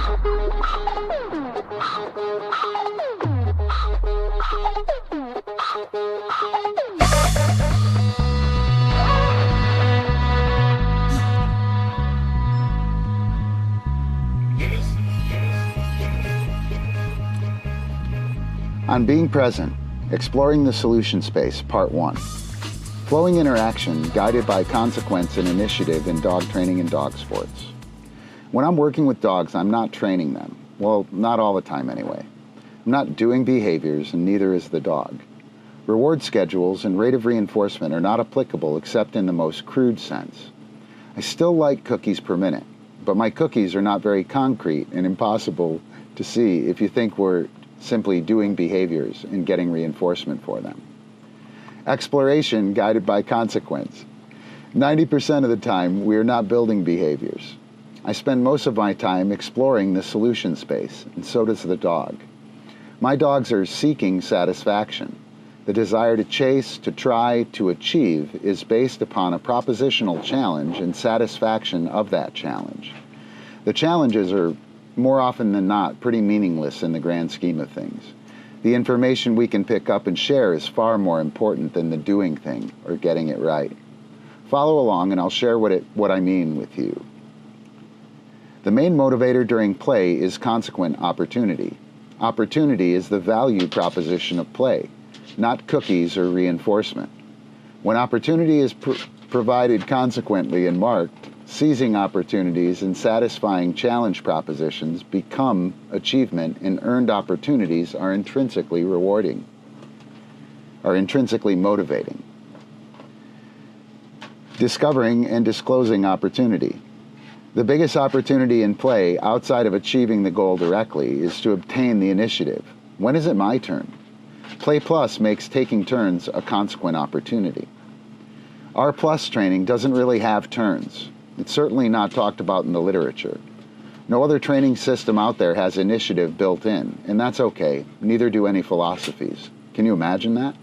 On Being Present, Exploring the Solution Space, Part 1. Flowing interaction guided by consequence and initiative in dog training and dog sports. When I'm working with dogs, I'm not training them. Well, not all the time anyway. I'm not doing behaviors, and neither is the dog. Reward schedules and rate of reinforcement are not applicable except in the most crude sense. I still like cookies per minute, but my cookies are not very concrete and impossible to see if you think we're simply doing behaviors and getting reinforcement for them. Exploration guided by consequence. 90% of the time, we are not building behaviors. I spend most of my time exploring the solution space, and so does the dog. My dogs are seeking satisfaction. The desire to chase, to try, to achieve is based upon a propositional challenge and satisfaction of that challenge. The challenges are more often than not pretty meaningless in the grand scheme of things. The information we can pick up and share is far more important than the doing thing or getting it right. Follow along and I'll share what I mean with you. The main motivator during play is consequent opportunity. Opportunity is the value proposition of play, not cookies or reinforcement. When opportunity is provided consequently and marked, seizing opportunities and satisfying challenge propositions become achievement, and earned opportunities are intrinsically rewarding, are intrinsically motivating. Discovering and disclosing opportunity. The biggest opportunity in play outside of achieving the goal directly is to obtain the initiative. When is it my turn? Play Plus makes taking turns a consequent opportunity. Our Plus training doesn't really have turns. It's certainly not talked about in the literature. No other training system out there has initiative built in, and that's okay. Neither do any philosophies. Can you imagine that?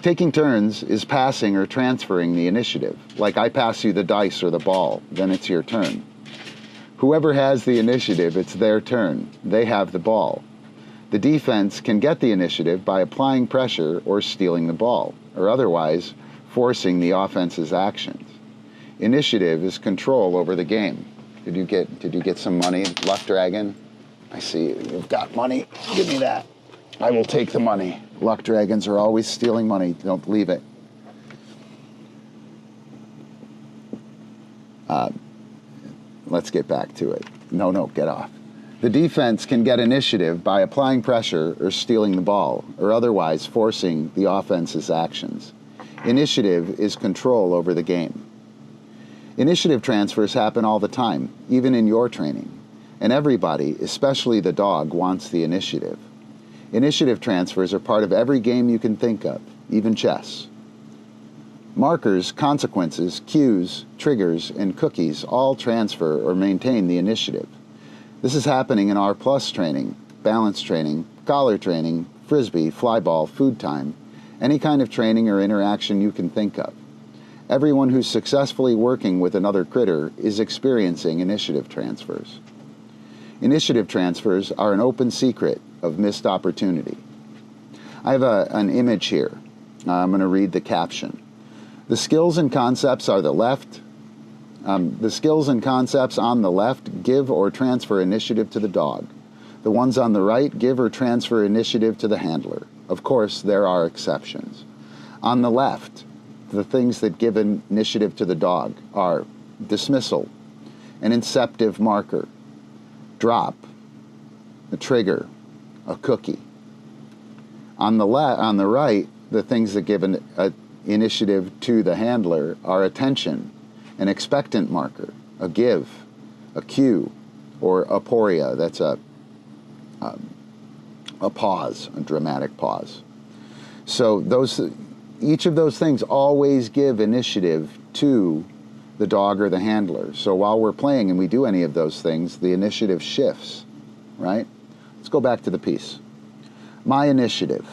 Taking turns is passing or transferring the initiative. Like I pass you the dice or the ball, then it's your turn. Whoever has the initiative, it's their turn. They have the ball. The defense can get the initiative by applying pressure or stealing the ball, or otherwise forcing the offense's actions. Initiative is control over the game. Did you get some money, Luck Dragon? I see you've got money. Give me that. I will take the money. Luck Dragons are always stealing money. Don't leave it. Let's get back to it. No, get off. The defense can get initiative by applying pressure or stealing the ball, or otherwise forcing the offense's actions. Initiative is control over the game. Initiative transfers happen all the time, even in your training. And everybody, especially the dog, wants the initiative. Initiative transfers are part of every game you can think of, even chess. Markers, consequences, cues, triggers, and cookies all transfer or maintain the initiative. This is happening in our Plus training, balance training, collar training, frisbee, flyball, food time, any kind of training or interaction you can think of. Everyone who's successfully working with another critter is experiencing initiative transfers. Initiative transfers are an open secret of missed opportunity. I have an image here. I'm going to read the caption. The skills and concepts are the left. The skills and concepts on the left give or transfer initiative to the dog. The ones on the right give or transfer initiative to the handler. Of course, there are exceptions. On the left, the things that give initiative to the dog are dismissal, an inceptive marker, drop, a trigger, a cookie. On the right, the things that give initiative to the handler are attention, an expectant marker, a give, a cue, or aporia. That's a pause, a dramatic pause. So each of those things always give initiative to the dog or the handler. So while we're playing and we do any of those things, the initiative shifts, right? Let's go back to the piece. My initiative.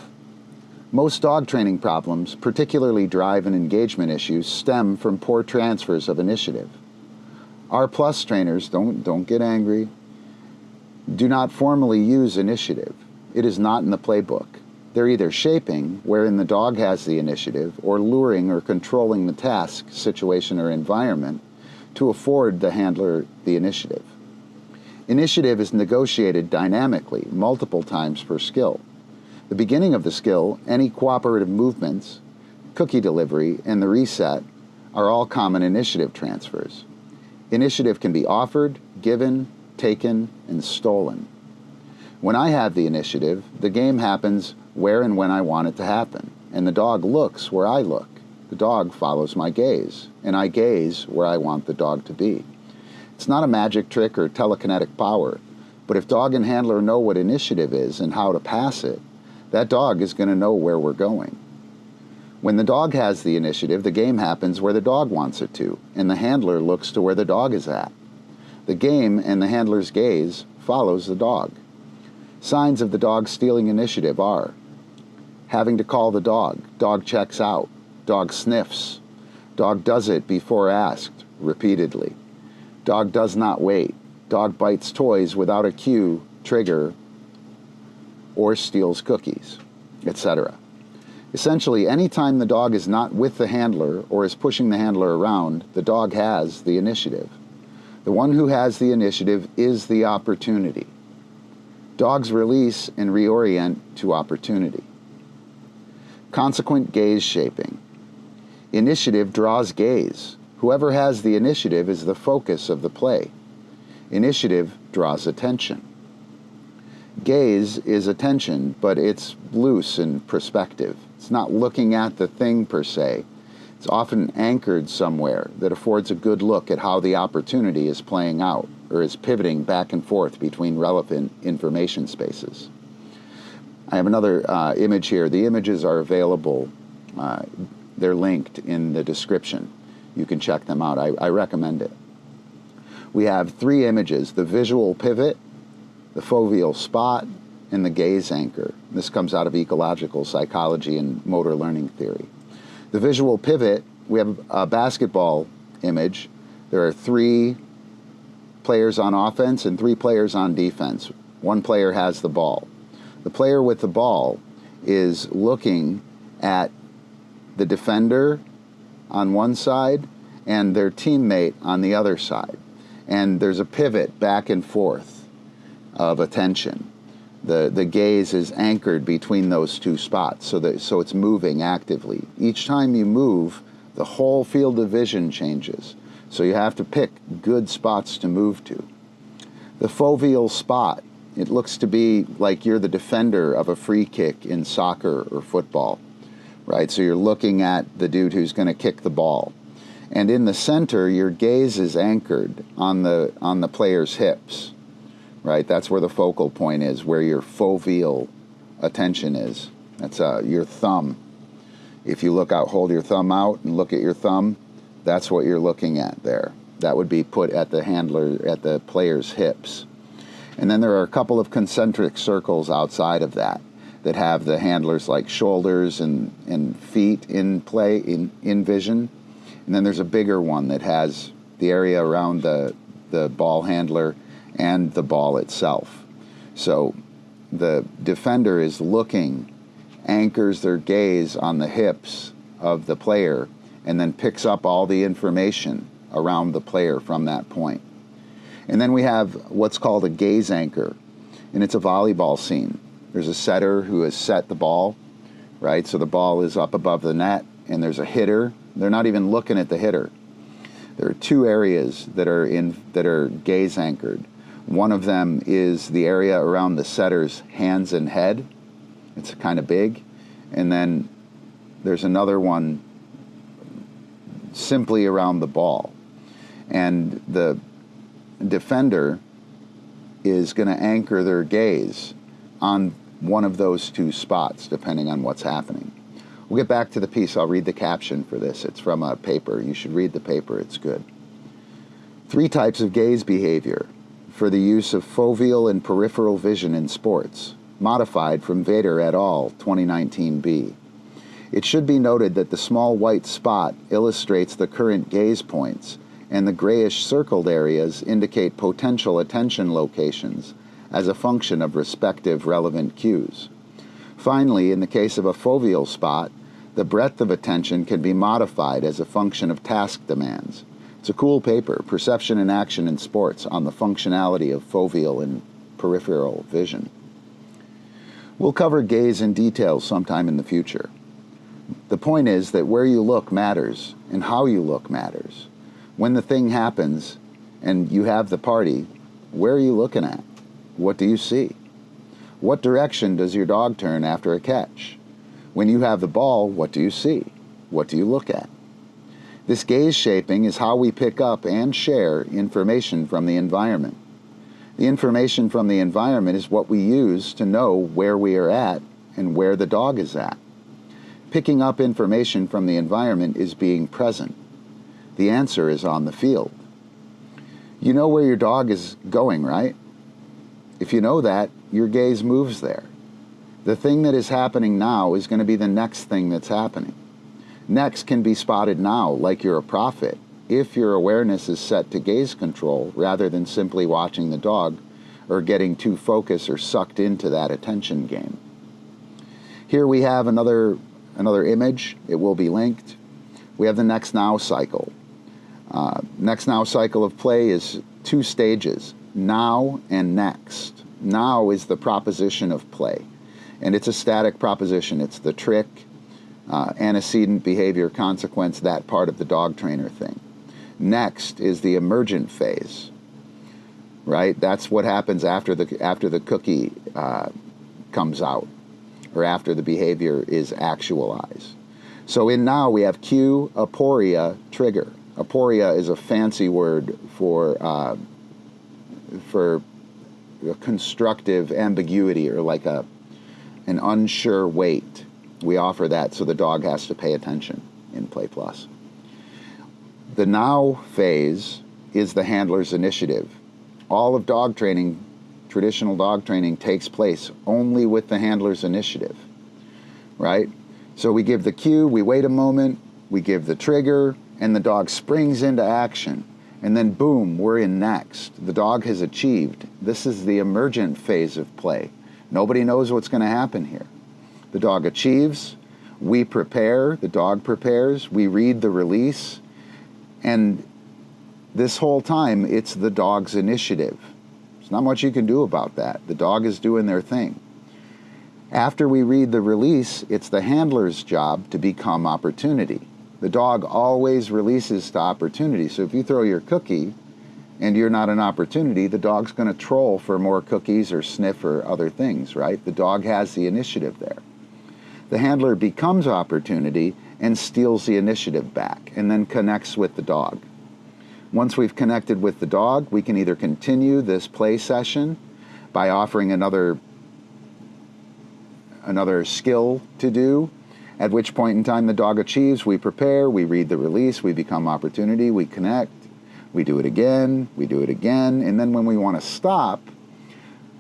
Most dog training problems, particularly drive and engagement issues, stem from poor transfers of initiative. Our Plus trainers, don't get angry, do not formally use initiative. It is not in the playbook. They're either shaping, wherein the dog has the initiative, or luring or controlling the task, situation, or environment to afford the handler the initiative. Initiative is negotiated dynamically, multiple times per skill. The beginning of the skill, any cooperative movements, cookie delivery, and the reset are all common initiative transfers. Initiative can be offered, given, taken, and stolen. When I have the initiative, the game happens where and when I want it to happen, and the dog looks where I look. The dog follows my gaze, and I gaze where I want the dog to be. It's not a magic trick or telekinetic power, but if dog and handler know what initiative is and how to pass it, that dog is going to know where we're going. When the dog has the initiative, the game happens where the dog wants it to, and the handler looks to where the dog is at. The game and the handler's gaze follows the dog. Signs of the dog stealing initiative are having to call the dog checks out, dog sniffs, dog does it before asked, repeatedly, dog does not wait, dog bites toys without a cue, trigger, or steals cookies, etc. Essentially, anytime the dog is not with the handler or is pushing the handler around, the dog has the initiative. The one who has the initiative is the opportunity. Dogs release and reorient to opportunity. Consequent gaze shaping. Initiative draws gaze. Whoever has the initiative is the focus of the play. Initiative draws attention. Gaze is attention, but it's loose in perspective. It's not looking at the thing per se. It's often anchored somewhere that affords a good look at how the opportunity is playing out or is pivoting back and forth between relevant information spaces. I have another image here. The images are available. They're linked in the description. You can check them out. I recommend it. We have 3 images: the visual pivot, the foveal spot, and the gaze anchor. This comes out of ecological psychology and motor learning theory. The visual pivot, we have a basketball image. There are 3 players on offense and 3 players on defense. One player has the ball. The player with the ball is looking at the defender on one side and their teammate on the other side. And there's a pivot back and forth of attention. The gaze is anchored between those 2 spots, so it's moving actively. Each time you move, the whole field of vision changes. So you have to pick good spots to move to. The foveal spot, it looks to be like you're the defender of a free kick in soccer or football, right? So you're looking at the dude who's going to kick the ball. And in the center, your gaze is anchored on the player's hips, right? That's where the focal point is, where your foveal attention is. That's your thumb. If you look out, hold your thumb out and look at your thumb, that's what you're looking at there. That would be put at the player's hips. And then there are a couple of concentric circles outside of that have the handlers like shoulders and feet in play, in vision. And then there's a bigger one that has the area around the ball handler and the ball itself. So the defender is looking, anchors their gaze on the hips of the player, and then picks up all the information around the player from that point. And then we have what's called a gaze anchor, and it's a volleyball scene. There's a setter who has set the ball, right? So the ball is up above the net, and there's a hitter. They're not even looking at the hitter. There are 2 areas that are gaze anchored. One of them is the area around the setter's hands and head. It's kind of big. And then there's another one simply around the ball. And the defender is going to anchor their gaze on one of those 2 spots, depending on what's happening. We'll get back to the piece. I'll read the caption for this. It's from a paper. You should read the paper. It's good. 3 types of gaze behavior for the use of foveal and peripheral vision in sports, modified from Vader et al., 2019b. It should be noted that the small white spot illustrates the current gaze points, and the grayish circled areas indicate potential attention locations, as a function of respective relevant cues. Finally, in the case of a foveal spot, the breadth of attention can be modified as a function of task demands. It's a cool paper, Perception and Action in Sports, on the functionality of foveal and peripheral vision. We'll cover gaze in detail sometime in the future. The point is that where you look matters, and how you look matters. When the thing happens and you have the party, where are you looking at? What do you see? What direction does your dog turn after a catch? When you have the ball, what do you see? What do you look at? This gaze shaping is how we pick up and share information from the environment. The information from the environment is what we use to know where we are at and where the dog is at. Picking up information from the environment is being present. The answer is on the field. You know where your dog is going, right? If you know that, your gaze moves there. The thing that is happening now is going to be the next thing that's happening. Next can be spotted now, like you're a prophet, if your awareness is set to gaze control rather than simply watching the dog or getting too focused or sucked into that attention game. Here we have another image. It will be linked. We have the next now cycle. Next now cycle of play is 2 stages, now and next. Now is the proposition of play, and it's a static proposition. It's the trick, antecedent, behavior, consequence, that part of the dog trainer thing. Next is the emergent phase, right? That's what happens after the cookie comes out, or after the behavior is actualized. So in now we have cue, aporia, trigger. Aporia is a fancy word for a constructive ambiguity, or like an unsure wait. We offer that so the dog has to pay attention in Play Plus. The now phase is the handler's initiative. All of dog training, traditional dog training, takes place only with the handler's initiative, right? So we give the cue, we wait a moment, we give the trigger, and the dog springs into action. And then boom, we're in next. The dog has achieved. This is the emergent phase of play. Nobody knows what's going to happen here. The dog achieves, we prepare, the dog prepares, we read the release, and this whole time it's the dog's initiative. There's not much you can do about that. The dog is doing their thing. After we read the release, it's the handler's job to become opportunity. The dog always releases to opportunity. So if you throw your cookie and you're not an opportunity, the dog's going to troll for more cookies or sniff or other things, right? The dog has the initiative there. The handler becomes opportunity and steals the initiative back and then connects with the dog. Once we've connected with the dog, we can either continue this play session by offering another skill to do, at which point in time the dog achieves, we prepare, we read the release, we become opportunity, we connect, we do it again, and then when we want to stop,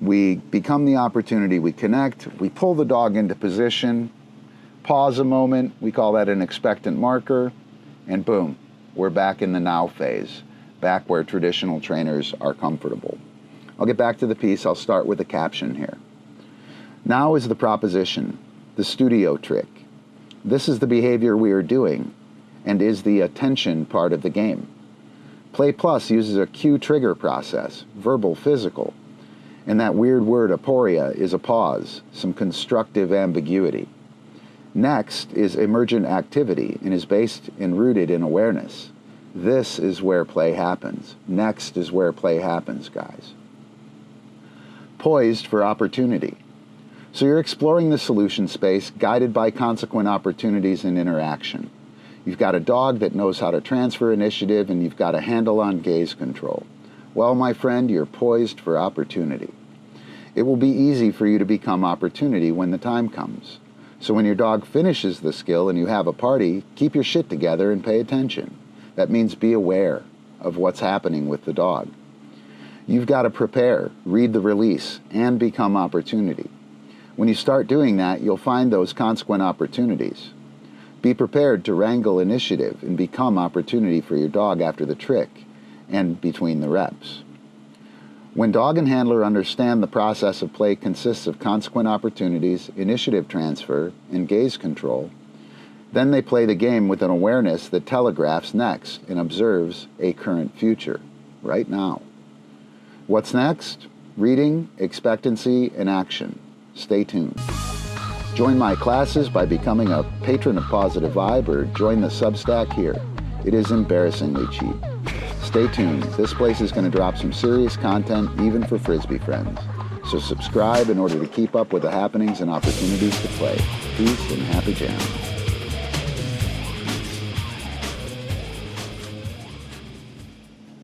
we become the opportunity, we connect, we pull the dog into position, pause a moment, we call that an expectant marker, and boom, we're back in the now phase, back where traditional trainers are comfortable. I'll get back to the piece. I'll start with the caption here. Now is the proposition, the studio trick. This is the behavior we are doing and is the attention part of the game. Play Plus uses a cue trigger process, verbal, physical, and that weird word aporia is a pause, some constructive ambiguity. Next is emergent activity and is based and rooted in awareness. This is where play happens. Next is where play happens, guys. Poised for opportunity. So you're exploring the solution space, guided by consequent opportunities and interaction. You've got a dog that knows how to transfer initiative, and you've got a handle on gaze control. Well, my friend, you're poised for opportunity. It will be easy for you to become opportunity when the time comes. So when your dog finishes the skill and you have a party, keep your shit together and pay attention. That means be aware of what's happening with the dog. You've got to prepare, read the release, and become opportunity. When you start doing that, you'll find those consequent opportunities. Be prepared to wrangle initiative and become opportunity for your dog after the trick and between the reps. When dog and handler understand the process of play consists of consequent opportunities, initiative transfer, and gaze control, then they play the game with an awareness that telegraphs next and observes a current future, right now. What's next? Reading, expectancy, and action. Stay tuned. Join my classes by becoming a patron of Pawsitive Vybe or join the Substack here. It is embarrassingly cheap. Stay tuned. This place is going to drop some serious content even for Frisbee friends. So subscribe in order to keep up with the happenings and opportunities to play. Peace and happy jamming.